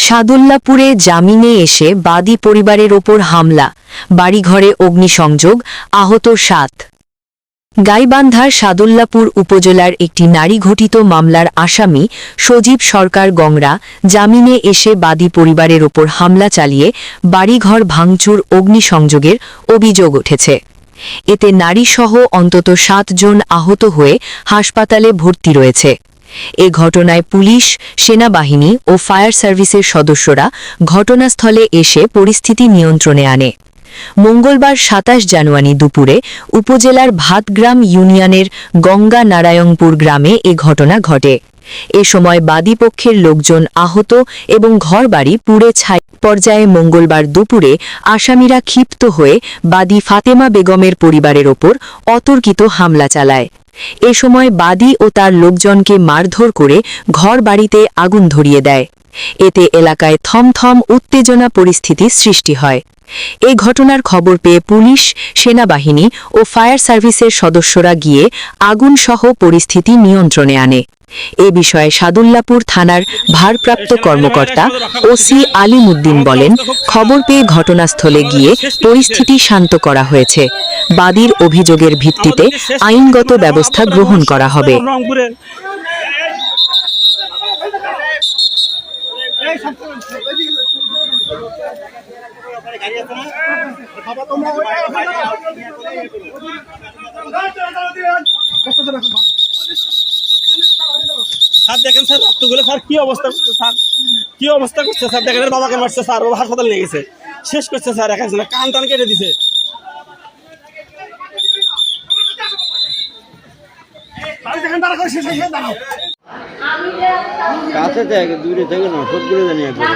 সাদুল্লাপুরে জামিনে এসে বাদী পরিবারের ওপর হামলা, বাড়িঘরে অগ্নিসংযোগ, আহত ৭। গাইবান্ধার সাদুল্লাপুর উপজেলার একটি নারীঘটিত মামলার আসামি সজীব সরকার গংরা জামিনে এসে বাদী পরিবারের ওপর হামলা চালিয়ে বাড়িঘর ভাঙচুর অগ্নিসংযোগের অভিযোগ উঠেছে। এতে নারীসহ অন্তত ৭ জন আহত হয়ে হাসপাতালে ভর্তি রয়েছে। এ ঘটনায় পুলিশ, সেনাবাহিনী ও ফায়ার সার্ভিসের সদস্যরা ঘটনাস্থলে এসে পরিস্থিতি নিয়ন্ত্রণে আনে। মঙ্গলবার ২৭ জানুয়ারি দুপুরে উপজেলার ভাতগ্রাম ইউনিয়নের গঙ্গা নারায়ণপুর গ্রামে এ ঘটনা ঘটে। এ সময় বাদীপক্ষের লোকজন আহত এবং ঘরবাড়ি পুড়ে ছাই পর্যায়ে মঙ্গলবার দুপুরে আসামিরা ক্ষিপ্ত হয়ে বাদী ফাতেমা বেগমের পরিবারের ওপর অতর্কিত হামলা চালায়। এ সময় বাদী ও তার লোকজনকে মারধর করে ঘরবাড়িতে আগুন ধরিয়ে দেয়। এতে এলাকায় থমথম উত্তেজনা পরিস্থিতি সৃষ্টি হয়। এই ঘটনার খবর পেয়ে পুলিশ, সেনাবাহিনী ও ফায়ার সার্ভিসের সদস্যরা গিয়ে আগুনসহ পরিস্থিতি নিয়ন্ত্রণে আনে। এ বিষয়ে সাদুল্লাপুর থানার ভারপ্রাপ্ত কর্মকর্তা ওসি আলিমুদ্দিন বলেন, খবর পেয়ে ঘটনাস্থলে গিয়ে পরিস্থিতি শান্ত করা হয়েছে। বাদীর অভিযোগের ভিত্তিতে আইনগত ব্যবস্থা গ্রহণ করা হবে। স্যার দেখেন স্যার, রক্তগুলো স্যার কি অবস্থা করছে স্যার, কি অবস্থা করছে স্যার। দেখেন বাবাকে মারছে স্যার, ও হাসপাতাল নিয়ে গেছে, শেষ করছে স্যার। এখন কান টান কেটে দিছে। কাছে থেকে দূরে থেকে না, সবগুলো জানি একবার।